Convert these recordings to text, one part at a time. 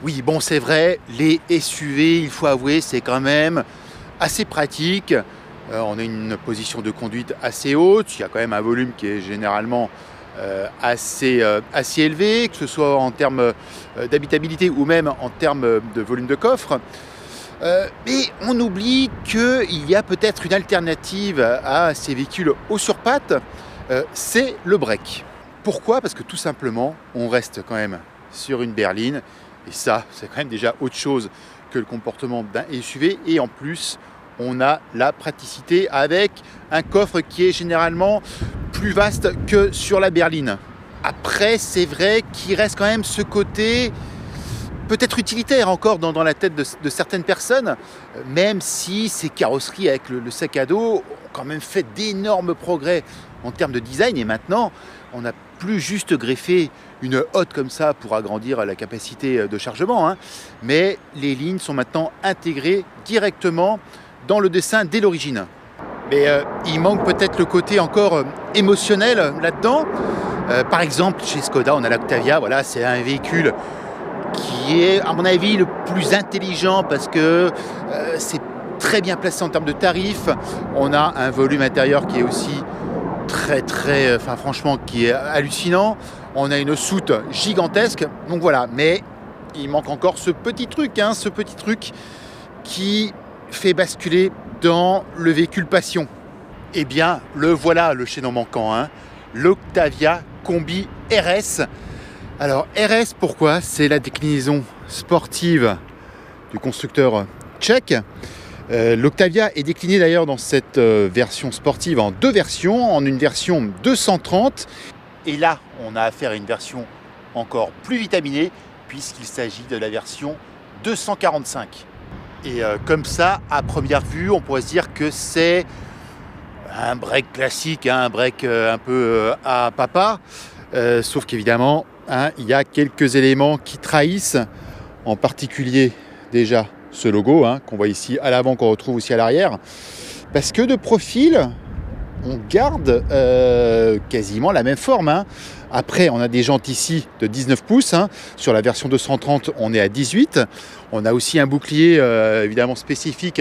Oui, bon, c'est vrai, les SUV, il faut avouer, c'est quand même assez pratique. On a une position de conduite assez haute, il y a quand même un volume qui est généralement assez élevé, que ce soit en termes d'habitabilité ou même en termes de volume de coffre. Mais on oublie qu'il y a peut-être une alternative à ces véhicules haut sur pattes, c'est le break. Pourquoi? Parce que tout simplement, on reste quand même sur une berline, et ça, c'est quand même déjà autre chose que le comportement d'un SUV, et en plus, on a la praticité avec un coffre qui est généralement plus vaste que sur la berline. Après, c'est vrai qu'il reste quand même ce côté peut-être utilitaire encore dans la tête de certaines personnes, même si ces carrosseries avec le sac à dos ont quand même fait d'énormes progrès en termes de design, et maintenant, on n'a plus juste greffé une hotte comme ça pour agrandir la capacité de chargement, hein, mais les lignes sont maintenant intégrées directement dans le dessin dès l'origine. Mais il manque peut-être le côté encore émotionnel là-dedans. Par exemple, chez Skoda, on a l'Octavia, voilà, c'est un véhicule qui est, à mon avis, le plus intelligent parce que c'est très bien placé en termes de tarifs. On a un volume intérieur qui est aussi franchement, qui est hallucinant. On a une soute gigantesque, donc voilà. Mais il manque encore ce petit truc qui fait basculer dans le véhicule passion. Eh bien, le voilà, le chaînon manquant, hein. L'Octavia Combi RS. Alors RS, pourquoi? C'est la déclinaison sportive du constructeur tchèque. L'Octavia est déclinée d'ailleurs dans cette version sportive en deux versions, en une version 230, et là on a affaire à une version encore plus vitaminée puisqu'il s'agit de la version 245. Et comme ça, à première vue, on pourrait se dire que c'est un break classique, hein, un break un peu à papa, sauf qu'évidemment, hein, il y a quelques éléments qui trahissent, en particulier déjà ce logo, hein, qu'on voit ici à l'avant, qu'on retrouve aussi à l'arrière, parce que de profil, on garde quasiment la même forme, hein. Après, on a des jantes ici de 19 pouces, hein. Sur la version 230, on est à 18. On a aussi un bouclier évidemment spécifique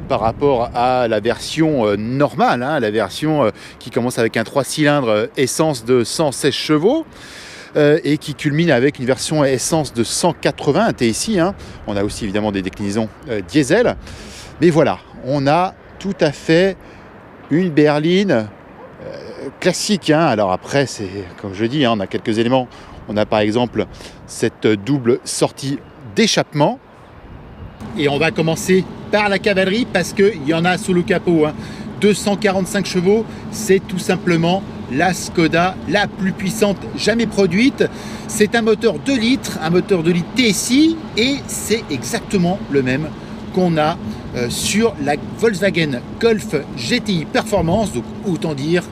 par rapport à la version normale, hein, la version qui commence avec un 3 cylindres essence de 116 chevaux. Et qui culmine avec une version essence de 180 TSI, hein. On a aussi évidemment des déclinaisons diesel. Mais voilà, on a tout à fait une berline classique, hein. Alors après, c'est comme je dis, hein, on a quelques éléments. On a par exemple cette double sortie d'échappement. Et on va commencer par la cavalerie parce qu'il y en a sous le capot, hein. 245 chevaux, c'est tout simplement la Skoda la plus puissante jamais produite. C'est un moteur 2 litres, un moteur 2 litres TSI, et c'est exactement le même qu'on a sur la Volkswagen Golf GTI Performance. Donc autant dire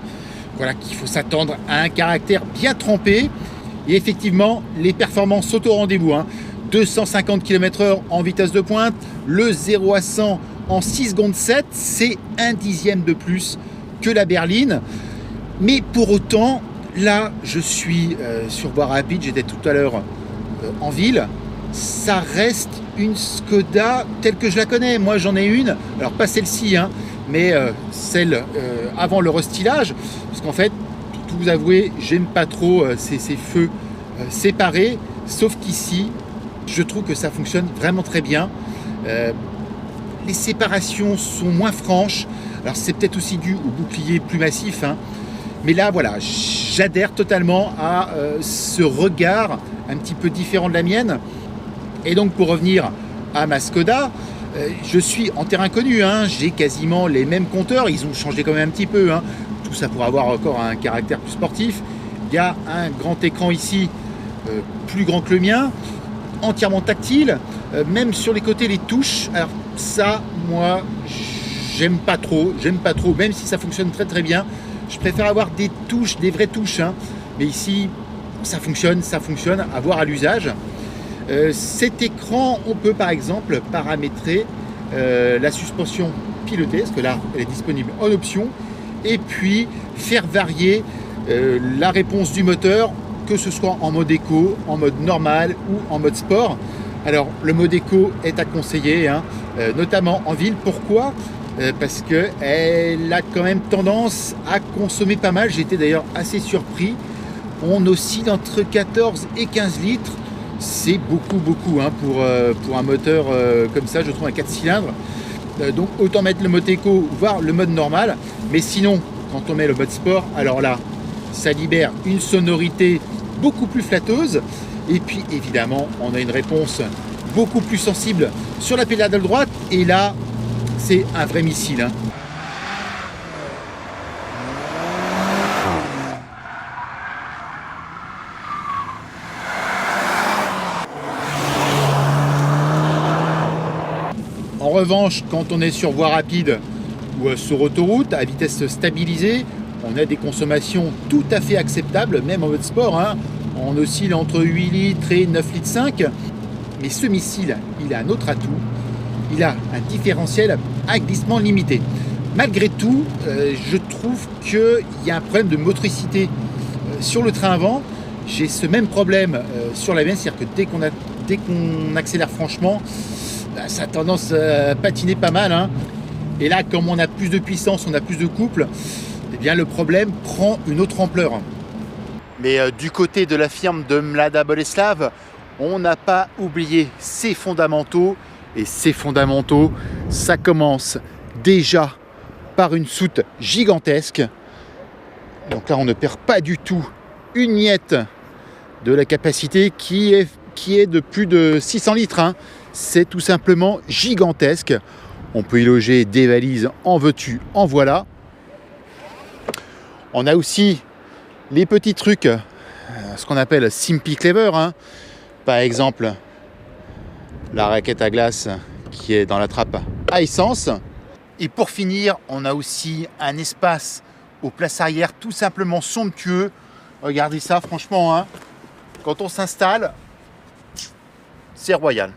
voilà, qu'il faut s'attendre à un caractère bien trempé. Et effectivement, les performances sont au rendez-vous, hein. 250 km/h en vitesse de pointe, le 0 à 100 en 6 secondes 7, c'est un dixième de plus que la berline. Mais pour autant, là, je suis sur voie rapide, j'étais tout à l'heure en ville. Ça reste une Skoda telle que je la connais. Moi, j'en ai une, alors pas celle-ci, hein, mais celle avant le restylage. Parce qu'en fait, pour tout vous avouer, j'aime pas trop ces feux séparés. Sauf qu'ici, je trouve que ça fonctionne vraiment très bien. Les séparations sont moins franches. Alors, c'est peut-être aussi dû au bouclier plus massif, hein. Mais là, voilà, j'adhère totalement à ce regard un petit peu différent de la mienne. Et donc, pour revenir à ma Skoda, je suis en terrain connu, hein. J'ai quasiment les mêmes compteurs. Ils ont changé quand même un petit peu, hein. Tout ça pour avoir encore un caractère plus sportif. Il y a un grand écran ici, plus grand que le mien, entièrement tactile. Même sur les côtés, les touches. Alors ça, moi, j'aime pas trop, même si ça fonctionne très très bien. Je préfère avoir des touches, des vraies touches, hein. Mais ici, ça fonctionne, à voir à l'usage. Cet écran, on peut par exemple paramétrer la suspension pilotée, parce que là, elle est disponible en option, et puis faire varier la réponse du moteur, que ce soit en mode éco, en mode normal ou en mode sport. Alors le mode éco est à conseiller, hein, notamment en ville. Pourquoi ? Parce qu'elle a quand même tendance à consommer pas mal. J'étais d'ailleurs assez surpris. On oscille entre 14 et 15 litres. C'est beaucoup hein, pour un moteur comme ça, je trouve, un 4 cylindres. Donc autant mettre le mode éco, voire le mode normal. Mais sinon, quand on met le mode sport, alors là, ça libère une sonorité beaucoup plus flatteuse. Et puis évidemment, on a une réponse beaucoup plus sensible sur la pédale droite. Et là, c'est un vrai missile, hein. En revanche, quand on est sur voie rapide ou sur autoroute, à vitesse stabilisée, on a des consommations tout à fait acceptables, même en mode sport, hein. On oscille entre 8 litres et 9 litres 5. Mais ce missile, il a un autre atout. Il a un différentiel à glissement limité. Malgré tout, je trouve qu'il y a un problème de motricité sur le train avant. J'ai ce même problème sur la mienne, c'est-à-dire que dès qu'on accélère franchement, ça a tendance à patiner pas mal, hein. Et là, comme on a plus de puissance, on a plus de couple, eh bien le problème prend une autre ampleur. Mais du côté de la firme de Mlada Boleslav, on n'a pas oublié ses fondamentaux. Et ces fondamentaux, ça commence déjà par une soute gigantesque. Donc là, on ne perd pas du tout une miette de la capacité qui est de plus de 600 litres, hein. C'est tout simplement gigantesque. On peut y loger des valises, en veux-tu, en voilà. On a aussi les petits trucs, ce qu'on appelle Simply Clever, hein. Par exemple, la raquette à glace qui est dans la trappe à essence. Et pour finir, on a aussi un espace aux places arrière tout simplement somptueux. Regardez ça, franchement, hein, quand on s'installe, c'est royal,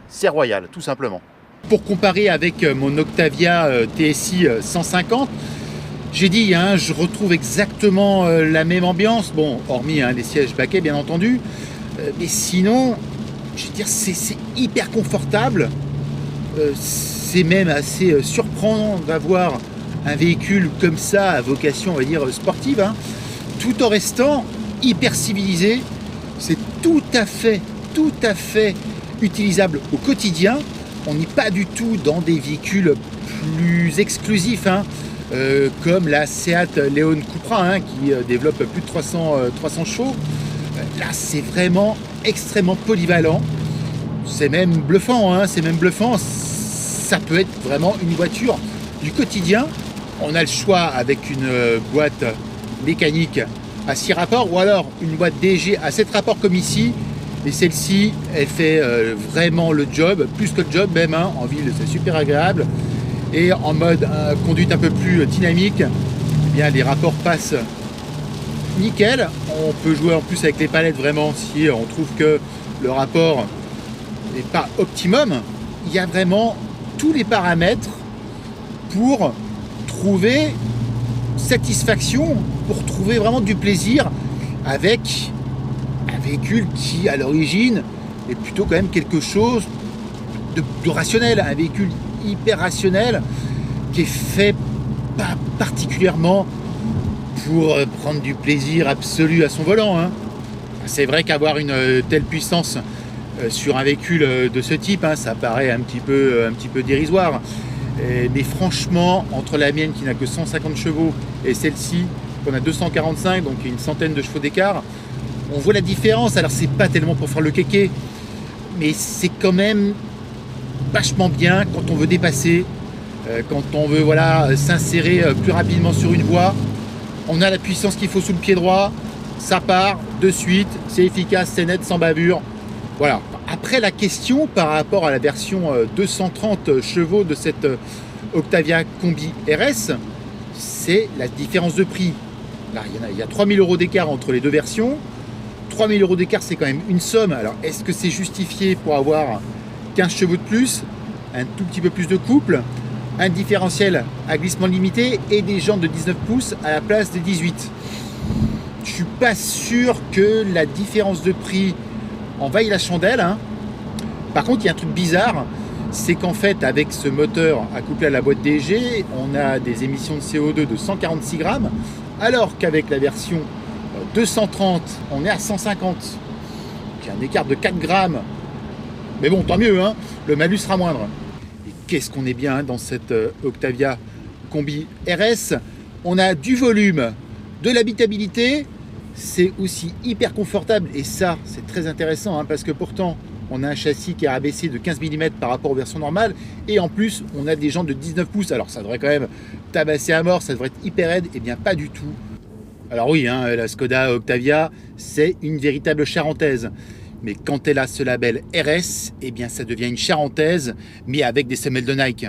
tout simplement. Pour comparer avec mon Octavia TSI 150, j'ai dit, hein, je retrouve exactement la même ambiance. Bon, hormis les sièges baquets, bien entendu. Mais sinon, je veux dire, c'est hyper confortable. C'est même assez surprenant d'avoir un véhicule comme ça à vocation, on va dire, sportive, hein, tout en restant hyper civilisé. C'est tout à fait utilisable au quotidien. On n'est pas du tout dans des véhicules plus exclusifs, hein, comme la Seat Leon Cupra, hein, qui développe plus de 300 chevaux. Là, c'est vraiment extrêmement polyvalent. C'est même bluffant, hein, Ça peut être vraiment une voiture du quotidien. On a le choix avec une boîte mécanique à 6 rapports ou alors une boîte DG à 7 rapports comme ici. Et celle-ci, elle fait vraiment le job, plus que le job même, hein. En ville, c'est super agréable. Et en mode conduite un peu plus dynamique, eh bien, les rapports passent nickel. On peut jouer en plus avec les palettes vraiment si on trouve que le rapport n'est pas optimum. Il y a vraiment tous les paramètres pour trouver satisfaction, pour trouver vraiment du plaisir avec un véhicule qui à l'origine est plutôt quand même quelque chose de rationnel, un véhicule hyper rationnel qui est fait pas particulièrement pour prendre du plaisir absolu à son volant, hein. C'est vrai qu'avoir une telle puissance sur un véhicule de ce type, hein, ça paraît un petit peu dérisoire. Mais franchement, entre la mienne qui n'a que 150 chevaux et celle-ci qu'on a 245, donc une centaine de chevaux d'écart, on voit la différence. Alors c'est pas tellement pour faire le kéké, mais c'est quand même vachement bien quand on veut dépasser, quand on veut s'insérer plus rapidement sur une voie. On a la puissance qu'il faut sous le pied droit, ça part de suite, c'est efficace, c'est net, sans bavure. Voilà. Après, la question par rapport à la version 230 chevaux de cette Octavia Combi RS, c'est la différence de prix. Là, il y a 3 000 € d'écart entre les deux versions. 3 000 € d'écart, c'est quand même une somme. Alors, est-ce que c'est justifié pour avoir 15 chevaux de plus, un tout petit peu plus de couple, un différentiel à glissement limité et des jantes de 19 pouces à la place des 18? je suis pas sûr que la différence de prix en vaille la chandelle, hein. Par contre, il y a un truc bizarre, c'est qu'en fait, avec ce moteur accouplé à la boîte DG, on a des émissions de CO2 de 146 grammes, alors qu'avec la version 230, on est à 150. Donc, il y a un écart de 4 grammes. Mais bon, tant mieux, hein, le malus sera moindre. Et qu'est-ce qu'on est bien, hein, dans cette Octavia Combi RS. On a du volume, de l'habitabilité, c'est aussi hyper confortable. Et ça, c'est très intéressant, hein, parce que pourtant, on a un châssis qui est rabaissé de 15 mm par rapport aux versions normales. Et en plus, on a des jantes de 19 pouces. Alors, ça devrait quand même tabasser à mort, ça devrait être hyper raide. Eh bien, pas du tout. Alors oui, hein, la Skoda Octavia, c'est une véritable charentaise. Mais quand elle a ce label RS, eh bien, ça devient une charentaise, mais avec des semelles de Nike.